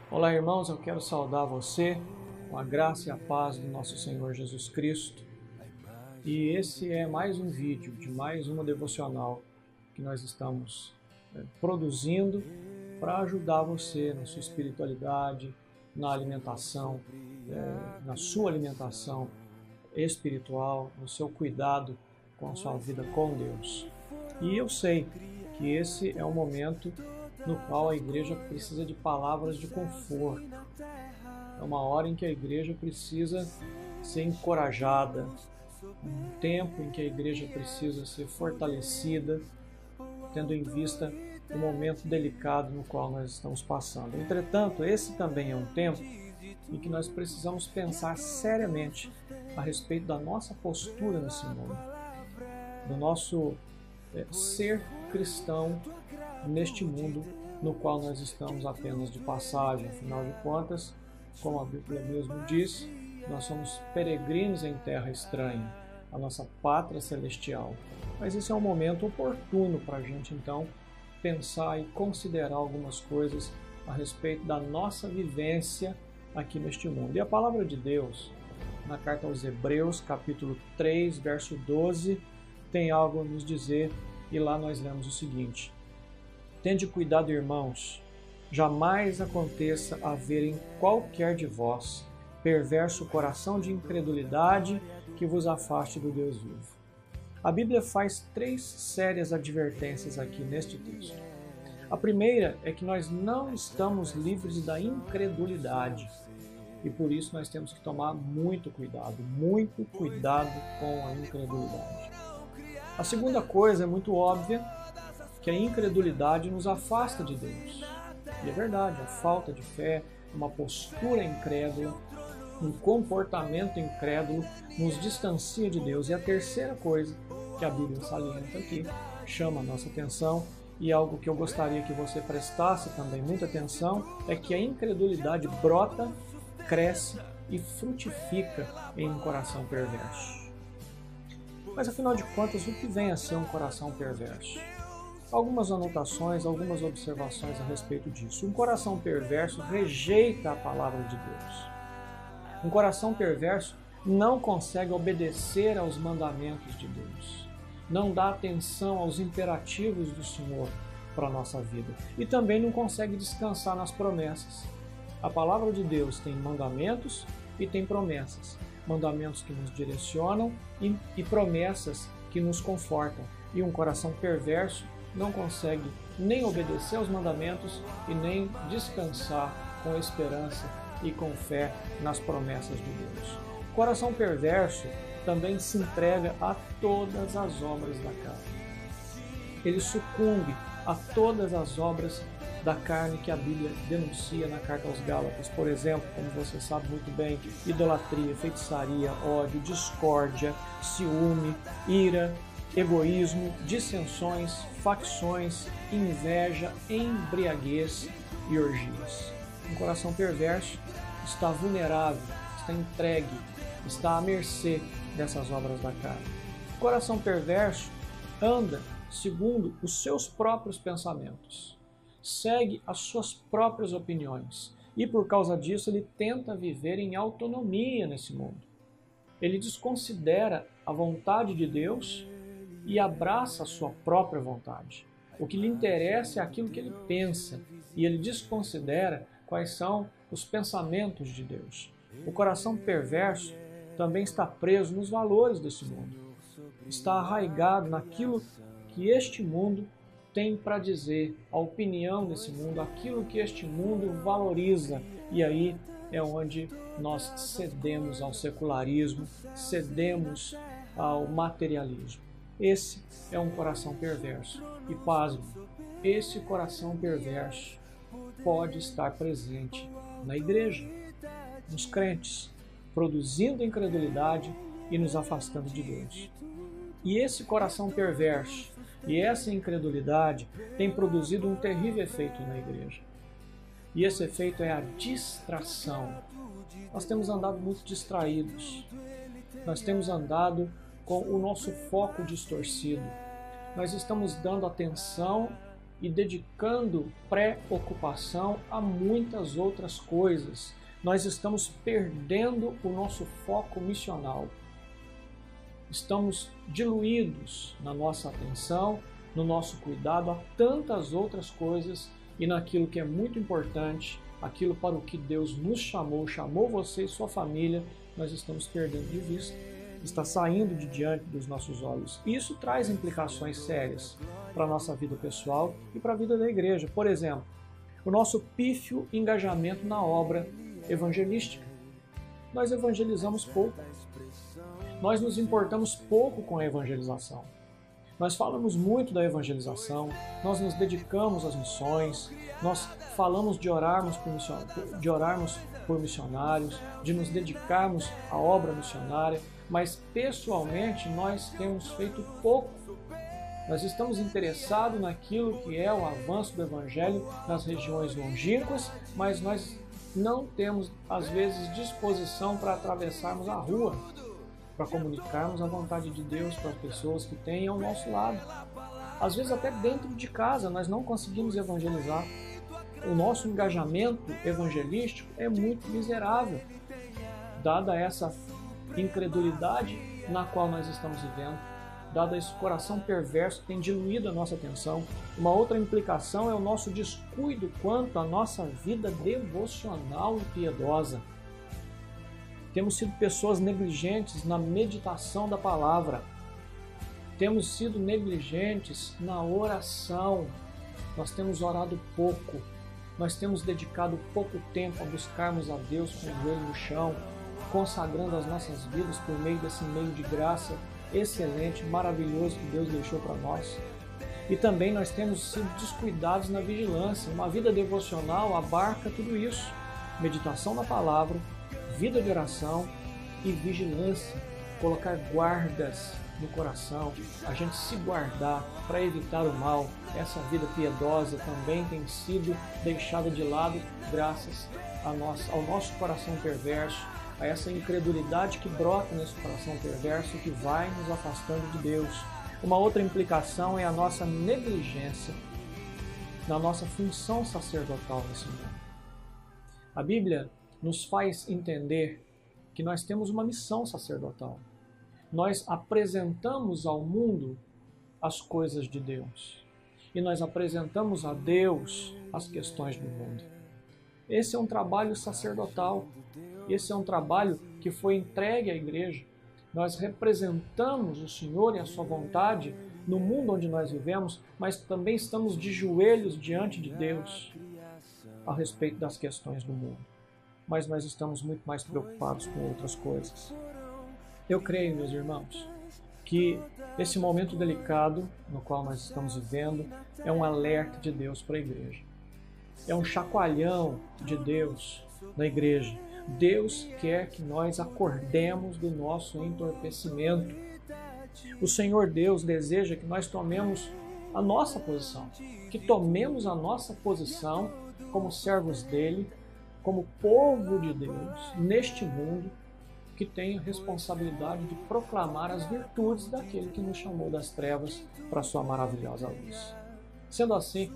Olá, irmãos, eu quero saudar você com a graça e a paz do nosso Senhor Jesus Cristo. E esse é mais um vídeo de mais uma devocional que nós estamos produzindo para ajudar você na sua espiritualidade, na alimentação, na sua alimentação espiritual, no seu cuidado com a sua vida com Deus. E eu sei que esse é um momento no qual a igreja precisa de palavras de conforto. É uma hora em que a igreja precisa ser encorajada, um tempo em que a igreja precisa ser fortalecida, tendo em vista o momento delicado no qual nós estamos passando. Entretanto, esse também é um tempo em que nós precisamos pensar seriamente a respeito da nossa postura nesse mundo, do nosso ser cristão neste mundo no qual nós estamos apenas de passagem. Afinal de contas, como a Bíblia mesmo diz, nós somos peregrinos em terra estranha, a nossa pátria celestial. Mas esse é um momento oportuno para a gente, então, pensar e considerar algumas coisas a respeito da nossa vivência aqui neste mundo. E a palavra de Deus, na carta aos Hebreus, capítulo 3, verso 12, tem algo a nos dizer, e lá nós lemos o seguinte: Tende cuidado, irmãos, jamais aconteça haver em qualquer de vós perverso coração de incredulidade que vos afaste do Deus vivo. A Bíblia faz 3 sérias advertências aqui neste texto. A primeira é que nós não estamos livres da incredulidade e por isso nós temos que tomar muito cuidado com a incredulidade. A segunda coisa é muito óbvia, que a incredulidade nos afasta de Deus. E é verdade, a falta de fé, uma postura incrédula, um comportamento incrédulo nos distancia de Deus. E a terceira coisa que a Bíblia salienta aqui, chama a nossa atenção, e algo que eu gostaria que você prestasse também muita atenção, é que a incredulidade brota, cresce e frutifica em um coração perverso. Mas afinal de contas, o que vem a ser um coração perverso? Algumas anotações, algumas observações a respeito disso. Um coração perverso rejeita a palavra de Deus. Um coração perverso não consegue obedecer aos mandamentos de Deus. Não dá atenção aos imperativos do Senhor para a nossa vida. E também não consegue descansar nas promessas. A palavra de Deus tem mandamentos e tem promessas. Mandamentos que nos direcionam e promessas que nos confortam. E um coração perverso não consegue nem obedecer aos mandamentos e nem descansar com esperança e com fé nas promessas de Deus. O coração perverso também se entrega a todas as obras da carne. Ele sucumbe a todas as obras da carne que a Bíblia denuncia na carta aos Gálatas. Por exemplo, como você sabe muito bem, idolatria, feitiçaria, ódio, discórdia, ciúme, ira, egoísmo, dissensões, facções, inveja, embriaguez e orgias. Um coração perverso está vulnerável, está entregue, está à mercê dessas obras da carne. O coração perverso anda segundo os seus próprios pensamentos, segue as suas próprias opiniões e por causa disso ele tenta viver em autonomia nesse mundo. Ele desconsidera a vontade de Deus e abraça a sua própria vontade. O que lhe interessa é aquilo que ele pensa, e ele desconsidera quais são os pensamentos de Deus. O coração perverso também está preso nos valores desse mundo. Está arraigado naquilo que este mundo tem para dizer, a opinião desse mundo, aquilo que este mundo valoriza. E aí é onde nós cedemos ao secularismo, cedemos ao materialismo. Esse é um coração perverso. E pasme, esse coração perverso pode estar presente na igreja, nos crentes, produzindo incredulidade e nos afastando de Deus. E esse coração perverso e essa incredulidade tem produzido um terrível efeito na igreja. E esse efeito é a distração. Nós temos andado muito distraídos. Nós temos andado com o nosso foco distorcido. Nós estamos dando atenção e dedicando preocupação a muitas outras coisas. Nós estamos perdendo o nosso foco missional. Estamos diluídos na nossa atenção, no nosso cuidado a tantas outras coisas e naquilo que é muito importante, aquilo para o que Deus nos chamou, chamou você e sua família, nós estamos perdendo de vista. Está saindo de diante dos nossos olhos. Isso traz implicações sérias para a nossa vida pessoal e para a vida da igreja. Por exemplo, o nosso pífio engajamento na obra evangelística. Nós evangelizamos pouco. Nós nos importamos pouco com a evangelização. Nós falamos muito da evangelização, nós nos dedicamos às missões, nós falamos de orarmos por missionários, de nos dedicarmos à obra missionária, mas pessoalmente nós temos feito pouco. Nós estamos interessados naquilo que é o avanço do Evangelho nas regiões longínquas, mas nós não temos, às vezes, disposição para atravessarmos a rua, para comunicarmos a vontade de Deus para as pessoas que têm ao nosso lado. Às vezes até dentro de casa nós não conseguimos evangelizar. O nosso engajamento evangelístico é muito miserável, dada essa incredulidade na qual nós estamos vivendo, dado esse coração perverso que tem diluído a nossa atenção. Uma outra implicação é o nosso descuido quanto à nossa vida devocional e piedosa. Temos sido pessoas negligentes na meditação da palavra. Temos sido negligentes na oração. Nós temos orado pouco. Nós temos dedicado pouco tempo a buscarmos a Deus com o joelho no chão, consagrando as nossas vidas por meio desse meio de graça excelente, maravilhoso que Deus deixou para nós. E também nós temos sido descuidados na vigilância. Uma vida devocional abarca tudo isso. Meditação na palavra, vida de oração e vigilância, colocar guardas no coração, a gente se guardar para evitar o mal. Essa vida piedosa também tem sido deixada de lado graças ao nosso coração perverso, a essa incredulidade que brota nesse coração perverso que vai nos afastando de Deus. Uma outra implicação é a nossa negligência na nossa função sacerdotal nesse mundo. A Bíblia nos faz entender que nós temos uma missão sacerdotal. Nós apresentamos ao mundo as coisas de Deus e nós apresentamos a Deus as questões do mundo. Esse é um trabalho sacerdotal, esse é um trabalho que foi entregue à igreja. Nós representamos o Senhor e a sua vontade no mundo onde nós vivemos, mas também estamos de joelhos diante de Deus a respeito das questões do mundo. Mas nós estamos muito mais preocupados com outras coisas. Eu creio, meus irmãos, que esse momento delicado no qual nós estamos vivendo é um alerta de Deus para a igreja. É um chacoalhão de Deus na igreja. Deus quer que nós acordemos do nosso entorpecimento. O Senhor Deus deseja que nós tomemos a nossa posição, que tomemos a nossa posição como servos dele, como povo de Deus, neste mundo, que tem a responsabilidade de proclamar as virtudes daquele que nos chamou das trevas para a sua maravilhosa luz. Sendo assim,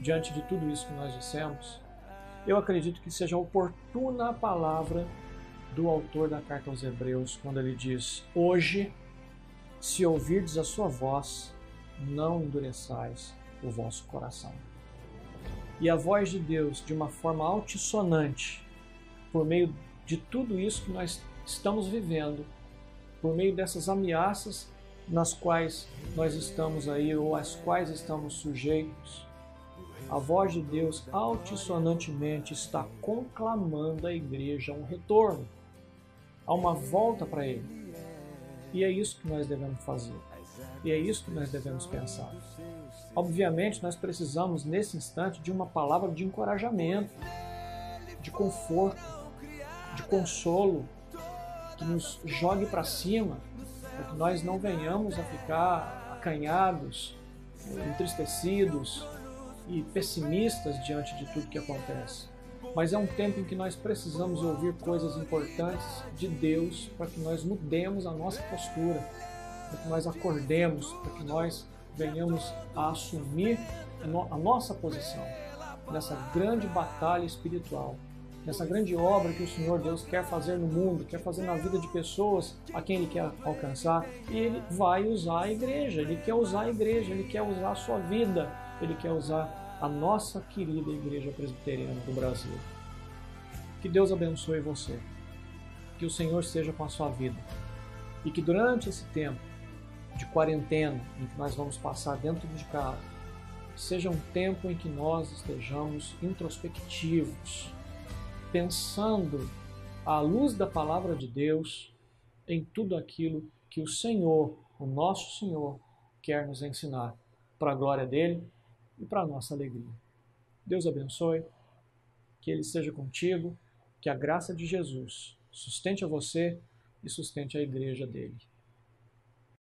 diante de tudo isso que nós dissemos, eu acredito que seja oportuna a palavra do autor da carta aos Hebreus, quando ele diz: hoje, se ouvirdes a sua voz, não endureçais o vosso coração. E a voz de Deus, de uma forma altissonante, por meio de tudo isso que nós estamos vivendo, por meio dessas ameaças nas quais nós estamos aí, ou às quais estamos sujeitos, a voz de Deus altissonantemente está conclamando à igreja a um retorno, a uma volta para Ele. E é isso que nós devemos fazer. E é isso que nós devemos pensar. Obviamente, nós precisamos, nesse instante, de uma palavra de encorajamento, de conforto, de consolo, que nos jogue para cima, para que nós não venhamos a ficar acanhados, entristecidos e pessimistas diante de tudo que acontece. Mas é um tempo em que nós precisamos ouvir coisas importantes de Deus para que nós mudemos a nossa postura, para que nós acordemos, para que nós venhamos a assumir a nossa posição nessa grande batalha espiritual, nessa grande obra que o Senhor Deus quer fazer no mundo, quer fazer na vida de pessoas a quem Ele quer alcançar, e Ele vai usar a igreja, Ele quer usar a igreja, Ele quer usar a sua vida, Ele quer usar a nossa querida Igreja Presbiteriana do Brasil. Que Deus abençoe você, que o Senhor esteja com a sua vida, e que durante esse tempo de quarentena em que nós vamos passar dentro de casa, seja um tempo em que nós estejamos introspectivos, pensando à luz da palavra de Deus em tudo aquilo que o Senhor, o nosso Senhor, quer nos ensinar, para a glória dele e para a nossa alegria. Deus abençoe, que Ele esteja contigo, que a graça de Jesus sustente a você e sustente a igreja dele.